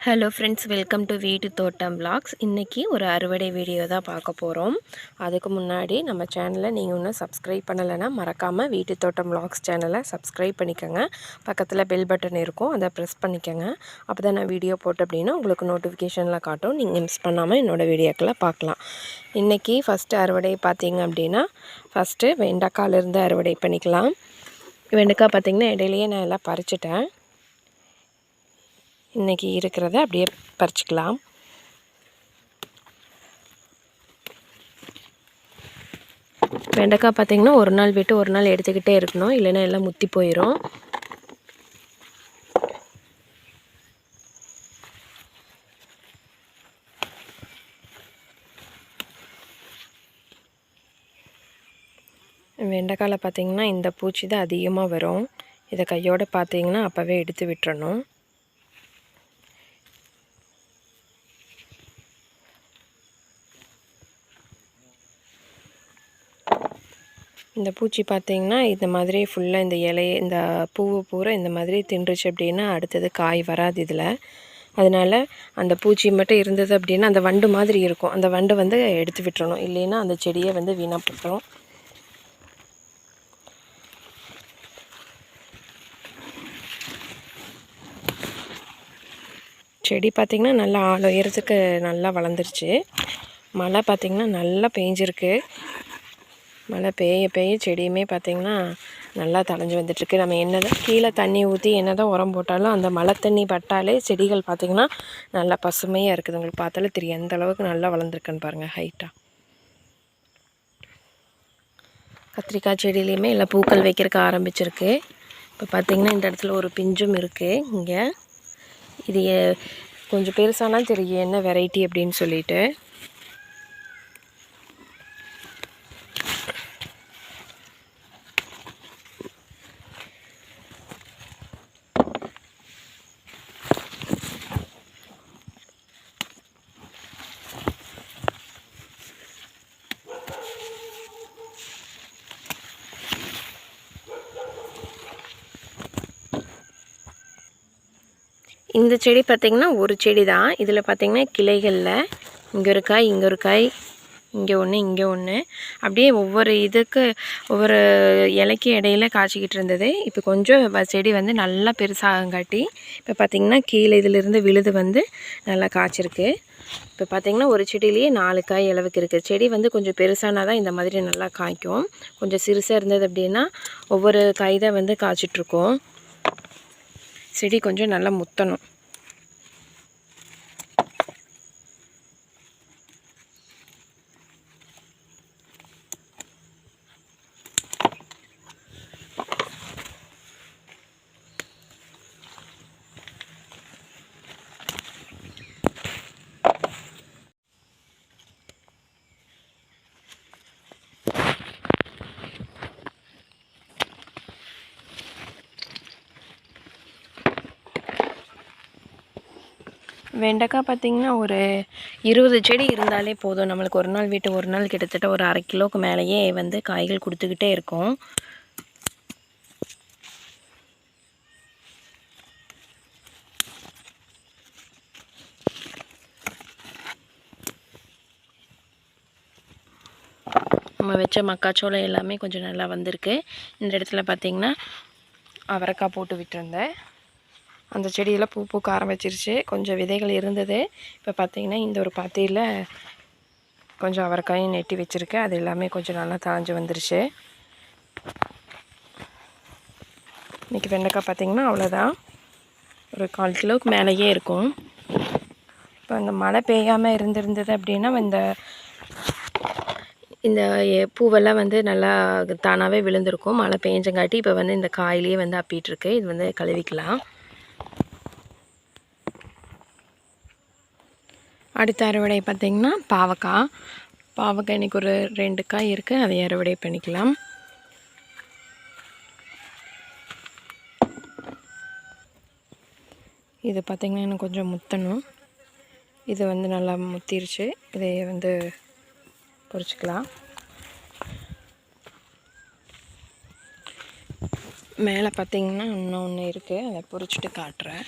Hello friends, welcome to வீட்டு தோட்டம் vlogs. இன்றைக்கி ஒரு அறுவடை வீடியோ தான் பார்க்க போகிறோம். அதுக்கு முன்னாடி நம்ம சேனலை நீங்கள் இன்னும் சப்ஸ்கிரைப் பண்ணலைன்னா மறக்காமல் வீட்டு தோட்டம் vlogs சேனலை சப்ஸ்கிரைப் பண்ணிக்கோங்க. பக்கத்தில் பெல் பட்டன் இருக்கும், அதை ப்ரெஸ் பண்ணிக்கோங்க. அப்போ தான் நான் வீடியோ போட்டு அப்படின்னா உங்களுக்கு நோட்டிஃபிகேஷனில் காட்டும். நீங்கள் மிஸ் பண்ணாமல் என்னோடய வீடியோக்களை பார்க்கலாம். இன்றைக்கி ஃபஸ்ட்டு அறுவடை பார்த்திங்க அப்படின்னா ஃபஸ்ட்டு வெண்டைக்காயிலிருந்து அறுவடை பண்ணிக்கலாம். வெண்டைக்காய் பார்த்திங்கன்னா இடையிலேயே நான் எல்லாம் பறிச்சிட்டேன். இன்றைக்கி இருக்கிறத அப்படியே பறிச்சிக்கலாம். வெண்டைக்காய் பார்த்திங்கன்னா ஒரு நாள் விட்டு ஒரு நாள் எடுத்துக்கிட்டே இருக்கணும், இல்லைன்னா எல்லாம் முத்தி போயிடும். வெண்டைக்காயில் பார்த்திங்கன்னா இந்த பூச்சி தான் அதிகமாக வரும். இதை கையோடு பார்த்திங்கன்னா அப்போவே எடுத்து விட்டுறணும். இந்த பூச்சி பார்த்திங்கன்னா இந்த மாதிரி ஃபுல்லாக இந்த இலையை இந்த பூவை பூரா இந்த மாதிரி தின்றுச்சு அப்படின்னா அடுத்தது காய் வராது இதில். அதனால் அந்த பூச்சி மட்டும் இருந்தது அப்படின்னா அந்த வண்டு மாதிரி இருக்கும், அந்த வண்டு வந்து எடுத்து விட்டுறணும், இல்லைன்னா அந்த செடியை வந்து வீணாப்பட்டுரும். செடி பார்த்திங்கன்னா நல்லா ஆள் உயரத்துக்கு நல்லா வளர்ந்துருச்சு. மழை பார்த்திங்கன்னா நல்லா பெஞ்சிருக்கு. மழை பெய்ய செடியுமே பார்த்திங்கன்னா நல்லா தழைஞ்சி வந்துட்டுருக்கு. நம்ம என்ன தான் கீழே தண்ணி ஊற்றி என்ன தான் உரம் போட்டாலும் அந்த மழை தண்ணி பட்டாலே செடிகள் பார்த்திங்கன்னா நல்லா பசுமையாக இருக்குது. உங்களுக்கு பார்த்தாலே தெரியும் எந்த அளவுக்கு நல்லா வளர்ந்துருக்குன்னு பாருங்கள் ஹைட்டாக. கத்திரிக்காய் செடியிலையுமே எல்லாம் பூக்கள் வைக்கிறதுக்கு ஆரம்பிச்சிருக்கு. இப்போ பார்த்திங்கன்னா இந்த இடத்துல ஒரு பிஞ்சும் இருக்குது. இங்கே இது கொஞ்சம் பெருசானா தெரியும் என்ன வெரைட்டி அப்படின்னு சொல்லிட்டு. இந்த செடி பார்த்திங்கன்னா ஒரு செடி தான். இதில் பார்த்திங்கன்னா கிளைகளில் இங்கே ஒரு காய், இங்கே ஒரு காய், இங்கே ஒன்று, இங்கே ஒன்று, அப்படியே ஒவ்வொரு இதுக்கு ஒவ்வொரு இலைக்கு இடையில காய்ச்சிக்கிட்டு இருந்தது. இப்போ கொஞ்சம் செடி வந்து நல்லா பெருசாகங்காட்டி இப்போ பார்த்திங்கன்னா கீழே இதிலிருந்து விழுது வந்து நல்லா காய்ச்சிருக்கு. இப்போ பார்த்திங்கன்னா ஒரு செடியிலேயே 4 காய் அளவுக்கு இருக்குது. செடி வந்து கொஞ்சம் பெருசானால் தான் இந்த மாதிரி நல்லா காய்க்கும். கொஞ்சம் சிறுசாக இருந்தது அப்படின்னா ஒவ்வொரு காய் தான் வந்து காய்ச்சிட்ருக்கோம். செடி கொஞ்சம் நல்லா முத்தணும். வெண்டைக்காய் பார்த்திங்கன்னா ஒரு 20 செடி இருந்தாலே போதும். நம்மளுக்கு ஒரு நாள் விட்டு ஒரு நாள் கிட்டத்தட்ட ஒரு 1/2 கிலோவுக்கு மேலேயே வந்து காய்கள் கொடுத்துக்கிட்டே இருக்கும். நம்ம வச்ச மக்காச்சோளம் எல்லாமே கொஞ்சம் நல்லா வந்திருக்கு. இந்த இடத்துல பார்த்திங்கன்னா அவரைக்காய் போட்டு விட்டுருந்தேன். அந்த செடியில் பூ பூக்க ஆரம்பிச்சிருச்சு. கொஞ்சம் விதைகள் இருந்தது. இப்போ பார்த்திங்கன்னா இந்த ஒரு பாத்தியில் கொஞ்சம் அவரைக்காயும் நெட்டி வச்சுருக்கேன். அது எல்லாமே கொஞ்சம் நல்லா தழைஞ்சி வந்துருச்சு. இன்றைக்கி வெண்டைக்காய் பார்த்திங்கன்னா அவ்வளோதான், ஒரு 1/4 கிலோவுக்கு மேலேயே இருக்கும். இப்போ அந்த மழை பெய்யாமல் இருந்திருந்தது அப்படின்னா இந்த பூவெல்லாம் வந்து நல்லா தானாகவே விழுந்திருக்கும். மழை பெஞ்சங்காட்டி இப்போ வந்து இந்த காயிலேயே வந்து அப்பிட்டுருக்கு. இது வந்து கழுவிக்கலாம். அடுத்த அறுவடை பார்த்திங்கன்னா பாவக்காய் இன்றைக்கி ஒரு 2 காய் இருக்குது, அதை அறுவடை பண்ணிக்கலாம். இது பார்த்திங்கன்னா இன்னும் கொஞ்சம் முத்தணும். இது வந்து நல்லா முத்திருச்சு. இதை வந்து பொரிச்சிக்கலாம். மேலே பார்த்திங்கன்னா இன்னொன்று இருக்குது, அதை பொரிச்சிட்டு காட்டுறேன்.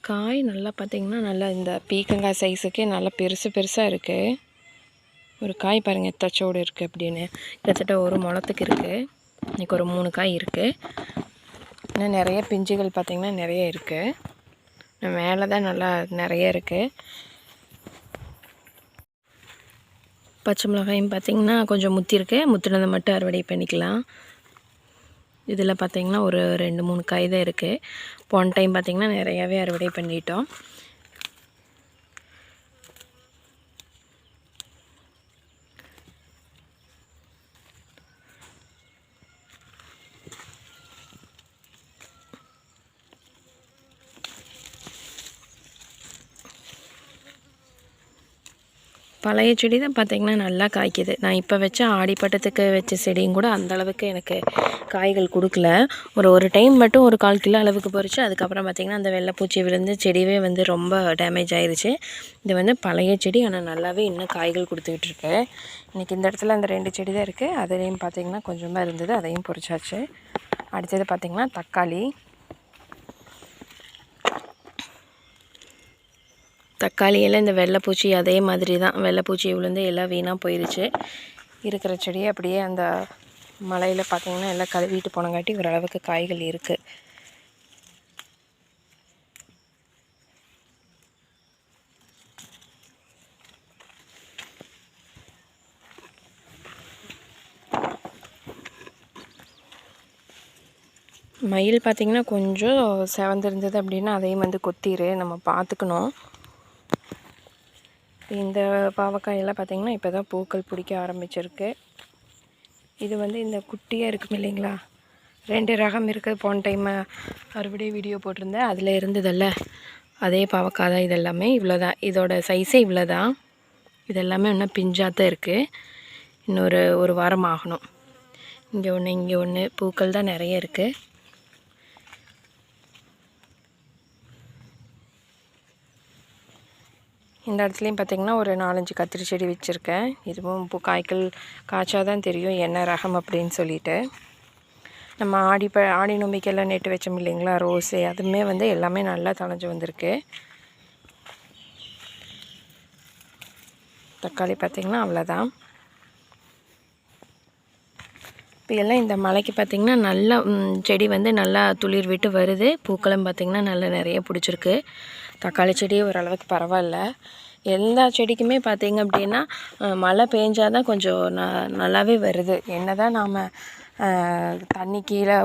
காய் நல்லா பார்த்திங்கன்னா நல்லா இந்த பீக்கங்காய் சைஸுக்கே நல்லா பெருசாக இருக்குது. ஒரு காய் பாருங்கள் எத்தச்சோடு இருக்குது அப்படின்னு. கிட்டத்தட்ட ஒரு முளத்துக்கு இருக்குது. இன்றைக்கி ஒரு 3 காய் இருக்குது. இன்னும் நிறைய பிஞ்சுகள் பார்த்திங்கன்னா நிறைய இருக்குது. மேலே தான் நல்லா நிறைய இருக்குது. பச்சை மிளகாயும் பார்த்திங்கன்னா கொஞ்சம் முத்திருக்கு. முத்தினதை மட்டும் அறுவடை பண்ணிக்கலாம். இதில் பார்த்திங்கன்னா ஒரு 2-3 காய் தான் இருக்குது. போன டைம் பார்த்திங்கன்னா நிறையாவே அறுவடை பண்ணிட்டோம். பழைய செடி தான் பார்த்திங்கன்னா நல்லா காய்க்குது. நான் இப்போ வச்ச ஆடிப்பட்டத்துக்கு வச்ச செடியும் கூட அந்தளவுக்கு எனக்கு காய்கள் கொடுக்கல. ஒரு டைம் மட்டும் ஒரு 1/4 கிலோ அளவுக்கு பறிச்சு, அதுக்கப்புறம் பார்த்திங்கன்னா அந்த வெள்ளைப்பூச்சி விழுந்து செடியே வந்து ரொம்ப டேமேஜ் ஆயிடுச்சு. இது வந்து பழைய செடி, ஆனால் நல்லாவே இன்னும் காய்கள் கொடுத்துக்கிட்டு இருக்கு. இன்றைக்கி இந்த இடத்துல அந்த 2 செடி தான் இருக்குது. அதுலேயும் பார்த்திங்கன்னா கொஞ்சமாக இருந்தது, அதையும் பறிச்சாச்சு. அடுத்தது பார்த்திங்கன்னா தக்காளியெல்லாம் இந்த வெள்ளைப்பூச்சி அதே மாதிரி தான். வெள்ளைப்பூச்சி விழுந்து எல்லாம் வீணாக போயிடுச்சு. இருக்கிற செடியை அப்படியே அந்த மலையில் பார்த்திங்கன்னா எல்லாம் கழுவிட்டு போனங்காட்டி ஓரளவுக்கு காய்கள் இருக்குது. மயில் பார்த்திங்கன்னா கொஞ்சம் செவந்திருந்தது அப்படின்னா அதையும் வந்து கொத்திரு, நம்ம பார்த்துக்கணும். இந்த பாவக்காயெல்லாம் பார்த்திங்கன்னா இப்போ தான் பூக்கள் பிடிக்க ஆரம்பிச்சிருக்கு. இது வந்து இந்த குட்டியாக இருக்கும் இல்லைங்களா, 2 ரகம் இருக்குது. போன டைம் அறுவடை வீடியோ போட்டிருந்தேன், அதில் இருந்ததில்ல அதே பாவக்காய் தான். இதெல்லாமே இவ்வளோ தான், இதோட சைஸே இவ்வளோ தான். இதெல்லாமே இன்னும் பிஞ்சாக தான் இருக்குது. இன்னொரு 1 வாரம் ஆகணும். இங்கே ஒன்று பூக்கள் தான் நிறைய இருக்குது. இந்த இடத்துலையும் பார்த்திங்கன்னா ஒரு 4-5 கத்திரி செடி வச்சுருக்கேன். இதுவும் இப்போ காய்கள் காய்ச்சாதான் தெரியும் என்ன ரகம் அப்படின்னு சொல்லிட்டு. நம்ம ஆடி நோம்பிக்கெல்லாம் நெட்டு வச்சோம் இல்லைங்களா, ரோஸு, அதுவுமே வந்து எல்லாமே நல்லா தழைஞ்சு வந்திருக்கு. தக்காளி பார்த்திங்கன்னா அவ்வளோதான். இப்போ எல்லாம் இந்த மலைக்கு பார்த்திங்கன்னா நல்லா செடி வந்து நல்லா துளிர் விட்டு வருது. பூக்களும் பார்த்திங்கன்னா நல்லா நிறைய பிடிச்சிருக்கு. தக்காளி செடி ஓரளவுக்கு பரவாயில்ல. எல்லா செடிக்குமே பார்த்திங்க அப்படின்னா மழை பெஞ்சாதான் கொஞ்சம் நல்லாவே வருது. என்ன தான் நாம் தண்ணி கீழே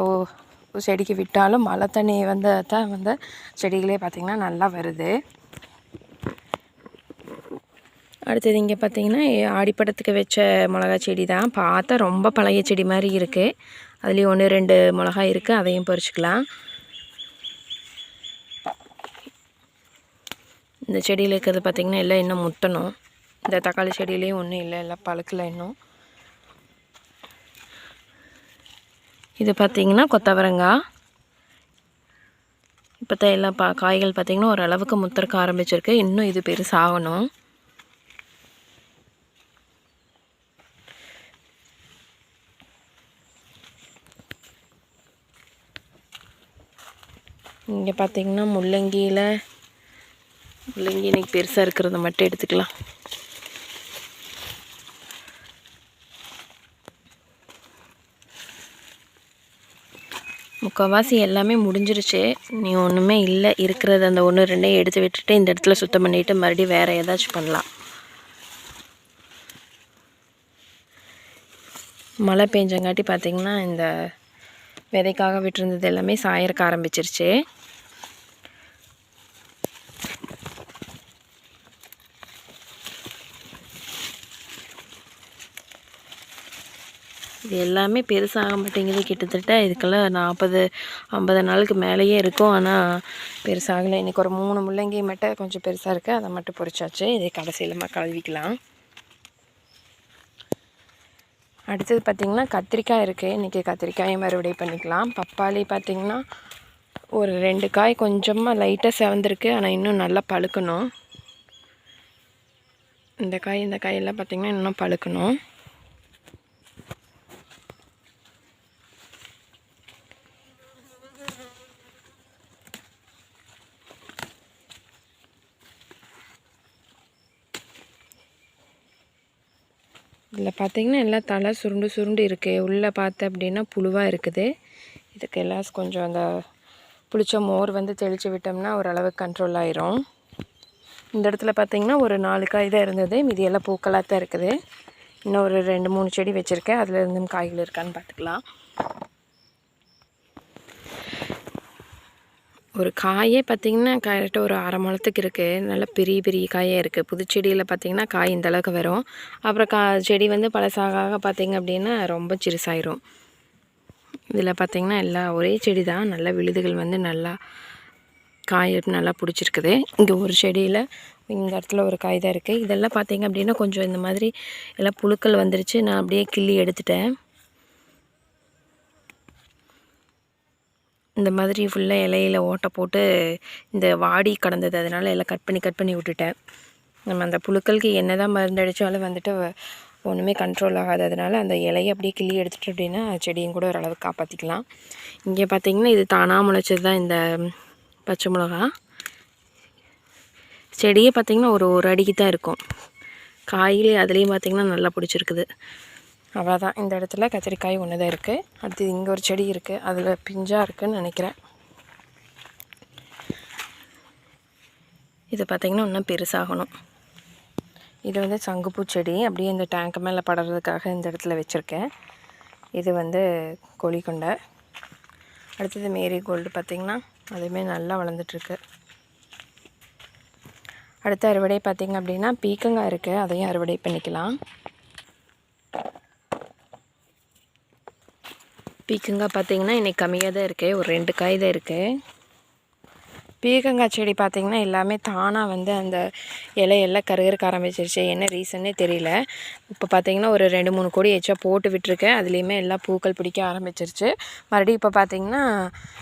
செடிக்கு விட்டாலும் மழை தண்ணி தான் வந்து செடிகளே பார்த்திங்கன்னா நல்லா வருது. அடுத்தது இங்கே பார்த்திங்கன்னா ஆடிப்பட்டத்துக்கு வச்ச மிளகா செடி தான். பார்த்தா ரொம்ப பழைய செடி மாதிரி இருக்குது. அதுலேயும் 1-2 மிளகா இருக்குது, அதையும் பறிச்சுக்கலாம். இந்த செடியில் இருக்கிறது பார்த்திங்கன்னா எல்லாம் இன்னும் முத்தணும். இந்த தக்காளி செடியிலையும் ஒன்றும் இல்லை, எல்லாம் பழுக்கலை இன்னும். இது பார்த்திங்கன்னா கொத்தவரங்காய். இப்போ தான் எல்லாம் காய்கள் பார்த்திங்கன்னா ஓரளவுக்கு முத்திருக்க ஆரம்பிச்சிருக்கு. இன்னும் இது பெருசாகணும். இங்கே பார்த்திங்கன்னா முள்ளங்கி இன்றைக்கி பெருசாக இருக்கிறத மட்டும் எடுத்துக்கலாம். முக்கால்வாசி எல்லாமே முடிஞ்சிருச்சு. நீ ஒன்றுமே இல்லை. இருக்கிறது அந்த 1-2 எடுத்து விட்டுட்டு இந்த இடத்துல சுத்தம் பண்ணிவிட்டு மறுபடியும் வேறு ஏதாச்சும் பண்ணலாம். மழை பெஞ்சங்காட்டி பார்த்திங்கன்னா இந்த விதைக்காக விட்டுருந்தது எல்லாமே சாயறக்க ஆரம்பிச்சிருச்சு. இது எல்லாமே பெருசாக மாட்டேங்குது. கிட்டத்தட்ட இதுக்கெல்லாம் 40-50 நாளுக்கு மேலேயே இருக்கும். ஆனால் பெருசாகலை. இன்றைக்கி ஒரு 3 முள்ளங்கி மட்டும் கொஞ்சம் பெருசாக இருக்குது, அதை மட்டும் பொறிச்சாச்சு. இதை கடைசியில் கழுவிக்கலாம். அடுத்தது பார்த்திங்கன்னா கத்திரிக்காய் இருக்குது. இன்றைக்கி கத்திரிக்காயும் அறுவடை பண்ணிக்கலாம். பப்பாளி பார்த்திங்கன்னா ஒரு 2 காய் கொஞ்சமாக லைட்டாக செவந்திருக்கு, ஆனால் இன்னும் நல்லா பழுக்கணும். இந்த காயெல்லாம் பார்த்திங்கன்னா இன்னும் பழுக்கணும். இதில் பார்த்திங்கன்னா எல்லாம் தலை சுருண்டு சுருண்டு இருக்குது. உள்ளே பார்த்து அப்படின்னா புழுவாக இருக்குது. இதுக்கு எல்லாம் கொஞ்சம் அந்த புளிச்ச மோர் வந்து தெளித்து விட்டோம்னா ஓரளவுக்கு கண்ட்ரோல் ஆயிரும். இந்த இடத்துல பார்த்திங்கன்னா ஒரு 4 காய் தான் இருந்தது. மீதி எல்லாம் பூக்களாக தான் இருக்குது. இன்னும் ஒரு 2-3 செடி வச்சுருக்கேன். அதில் இருந்தும் காய்கள் இருக்கான்னு பார்த்துக்கலாம். ஒரு காயே பார்த்திங்கன்னா கரெக்டாக ஒரு அரை முழத்துக்கு இருக்குது. நல்லா பெரிய பெரிய காயாக இருக்குது. புதுச்செடியில் பார்த்திங்கன்னா காய் இந்த அளவுக்கு வரும். அப்புறம் செடி வந்து பழசாக பார்த்திங்க அப்படின்னா ரொம்ப சிறுசாயிரும். இதில் பார்த்திங்கன்னா எல்லாம் ஒரே செடி தான். நல்லா விழுதுகள் வந்து நல்லா காய் நல்லா பிடிச்சிருக்குது. இங்கே ஒரு செடியில் இந்த இடத்துல ஒரு காய் தான் இருக்குது. இதெல்லாம் பார்த்திங்க அப்படின்னா கொஞ்சம் இந்த மாதிரி எல்லாம் புழுக்கள் வந்துருச்சு. நான் அப்படியே கிள்ளி எடுத்துட்டேன். இந்த மாதிரி ஃபுல்லாக இலையில் ஓட்டை போட்டு இந்த வாடி கடந்தது, அதனால் எல்லாம் கட் பண்ணி விட்டுட்டேன். நம்ம அந்த புழுக்களுக்கு என்ன தான் மருந்து அடித்தாலும் வந்துட்டு ஒன்றுமே கண்ட்ரோல் ஆகாது. அதனால் அந்த இலையை அப்படியே கிள்ளி எடுத்துகிட்டு அப்படின்னா செடியும் கூட ஓரளவுக்கு காப்பாற்றிக்கலாம். இங்கே பார்த்திங்கன்னா இது தானாக முளைச்சது தான் இந்த பச்சை மிளகா. செடியே பார்த்திங்கன்னா ஒரு அடிக்கு தான் இருக்கும். காயிலே அதுலேயும் பார்த்திங்கன்னா நல்லா பிடிச்சிருக்குது. அவ்வளோதான். இந்த இடத்துல கத்திரிக்காய் ஒன்று தான் இருக்குது. அடுத்தது இங்கே ஒரு செடி இருக்குது. அதில் பிஞ்சாக இருக்குதுன்னு நினைக்கிறேன். இது பார்த்திங்கன்னா இன்னும் பெருசாகணும். இது வந்து சங்குப்பூ செடி. அப்படியே இந்த டேங்க் மேலே படுறதுக்காக இந்த இடத்துல வச்சுருக்கேன். இது வந்து கோழிக்கொண்டை. அடுத்தது மேரிகோல்டு பார்த்திங்கன்னா அதுவுமே நல்லா வளர்ந்துட்டுருக்கு. அடுத்த அறுவடை பார்த்திங்க அப்படின்னா பீக்கங்காய் இருக்குது. அதையும் அறுவடை பண்ணிக்கலாம். பீக்கங்காய் பார்த்திங்கன்னா இன்றைக்கி கம்மியாக தான் இருக்குது. ஒரு 2 காய் தான் இருக்குது. பீக்கங்காய் செடி பார்த்திங்கன்னா எல்லாமே தானாக வந்து அந்த இலையெல்லாம் கருகறக்க ஆரம்பிச்சிருச்சு. என்ன ரீசன்னே தெரியல. இப்போ பார்த்திங்கன்னா ஒரு 2-3 கொடி எச்சா போட்டு விட்டுருக்கேன். அதுலேயுமே எல்லாம் பூக்கள் பிடிக்க ஆரம்பிச்சிருச்சு. மறுபடியும் இப்போ பார்த்திங்கன்னா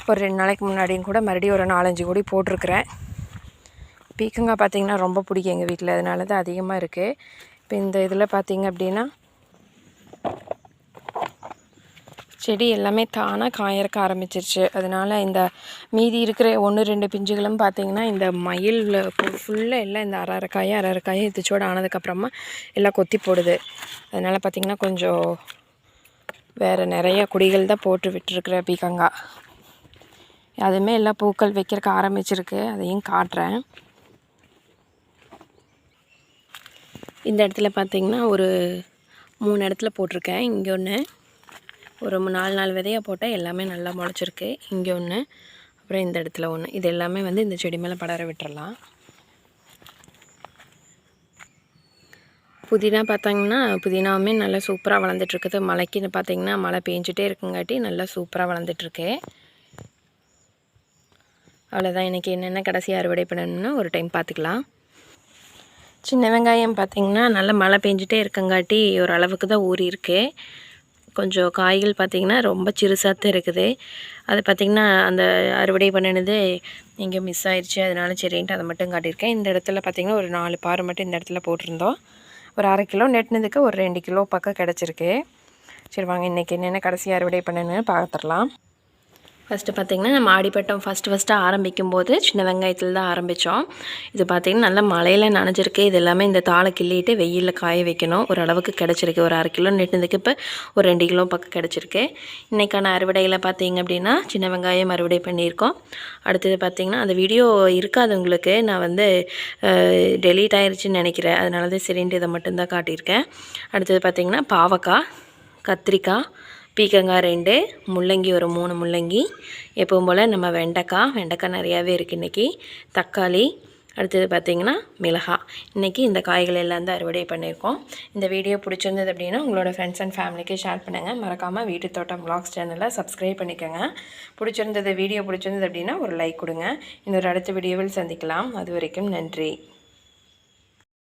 ஒரு 2 நாளைக்கு முன்னாடியும் கூட மறுபடியும் ஒரு 4-5 கொடி போட்டிருக்கிறேன். பீக்கங்காய் பார்த்திங்கன்னா ரொம்ப பிடிக்கும் எங்கள் வீட்டில். அதனால தான் அதிகமாக இருக்குது. இப்போ இந்த இதில் பார்த்திங்க அப்படின்னா செடி எல்லாமே தானாக காயறக்க ஆரம்பிச்சிருச்சு. அதனால் இந்த மீதி இருக்கிற 1-2 பிஞ்சுகளும் பார்த்திங்கன்னா இந்த மயில் ஃபுல்லாக எல்லாம் இந்த அரை எத்திச்சோடு ஆனதுக்கப்புறமா எல்லாம் கொத்தி போடுது. அதனால் பார்த்திங்கன்னா கொஞ்சம் வேறு நிறைய குடிகள் தான் போட்டு விட்டுருக்குற பீக்கங்காய். அதுவுமே எல்லாம் பூக்கள் வைக்கிறக்க ஆரம்பிச்சிருக்கு. அதையும் காட்டுறேன். இந்த இடத்துல பார்த்திங்கன்னா ஒரு 3 இடத்துல போட்டிருக்கேன். இங்கே ஒன்று, ஒரு 4 விதையாக போட்டால் எல்லாமே நல்லா முளைச்சிருக்கு. இங்கே ஒன்று, அப்புறம் இந்த இடத்துல ஒன்று. இது எல்லாமே வந்து இந்த செடி மேலே படர விட்டுறலாம். புதினா பார்த்தாங்கன்னா புதினாவுமே நல்லா சூப்பராக வளர்ந்துட்டுருக்குது. மழைக்குன்னு பார்த்திங்கன்னா மழை பெஞ்சிட்டே இருக்குங்காட்டி நல்லா சூப்பராக வளர்ந்துட்டுருக்கு. அவ்வளோதான். இன்றைக்கி என்னென்ன கடைசி அறுவடை பண்ணணும்னு ஒரு டைம் பார்த்துக்கலாம். சின்ன வெங்காயம் பார்த்திங்கன்னா நல்லா மழை பெஞ்சிட்டே இருக்கங்காட்டி ஓரளவுக்கு தான் ஊறி இருக்குது. கொஞ்சம் காய்கள் பார்த்திங்கன்னா ரொம்ப சிறுசாக இருக்குது. அது பார்த்திங்கன்னா அந்த அறுவடை பண்ணினது இங்கே மிஸ் ஆயிடுச்சு. அதனால சரின்ட்டு அதை மட்டும் காட்டியிருக்கேன். இந்த இடத்துல பார்த்திங்கன்னா ஒரு 4 பாரு மட்டும் இந்த இடத்துல போட்டிருந்தோம். ஒரு 1/2 கிலோ நெட்டினதுக்கு ஒரு 2 கிலோ பக்கம் கிடச்சிருக்கு. சரி வாங்க இன்றைக்கி என்னென்ன கடைசி அறுவடை பண்ணணுன்னு பார்த்துடலாம். ஃபஸ்ட்டு பார்த்திங்கன்னா நம்ம ஆடிப்பட்டம் ஃபஸ்ட்டு ஆரம்பிக்கும் போது சின்ன வெங்காயத்தில் தான் ஆரம்பித்தோம். இது பார்த்திங்கன்னா நல்லா மழையில் நனைஞ்சிருக்கு. இது எல்லாமே இந்த தாளை கிள்ளிட்டு வெயிலில் காய வைக்கணும். ஓரளவுக்கு கிடச்சிருக்கு. ஒரு 1/2 கிலோ நெட்டினதுக்கு இப்போ ஒரு 2 கிலோ பக்கம் கிடச்சிருக்கு. இன்றைக்கான அறுவடையில் பார்த்திங்க அப்படின்னா சின்ன வெங்காயம் அறுவடை பண்ணியிருக்கோம். அடுத்தது பார்த்திங்கன்னா அந்த வீடியோ இருக்காது உங்களுக்கு. நான் வந்து டெலீட் ஆயிடுச்சுன்னு நினைக்கிறேன். அதனால தான் சரின்ட்டு இதை மட்டும்தான் காட்டியிருக்கேன். அடுத்தது பார்த்திங்கன்னா பாவக்காய், கத்திரிக்காய், பீக்கங்காய் 2, முள்ளங்கி ஒரு 3 முள்ளங்கி, எப்பவும் போல் நம்ம வெண்டைக்காய் நிறையாவே இருக்குது இன்றைக்கி, தக்காளி, அடுத்தது பார்த்திங்கன்னா மிளகாய். இன்றைக்கி இந்த காய்கள் எல்லாம் தான் அறுவடை பண்ணியிருக்கோம். இந்த வீடியோ பிடிச்சிருந்தது அப்படின்னா உங்களோட ஃப்ரெண்ட்ஸ் அண்ட் ஃபேமிலிக்கு ஷேர் பண்ணுங்கள். மறக்காமல் வீட்டு தோட்டம் vlogs சேனலை சப்ஸ்கிரைப் பண்ணிக்கோங்க. வீடியோ பிடிச்சிருந்தது அப்படின்னா ஒரு லைக் கொடுங்க. இன்னொரு அடுத்த வீடியோவில் சந்திக்கலாம். அது வரைக்கும் நன்றி.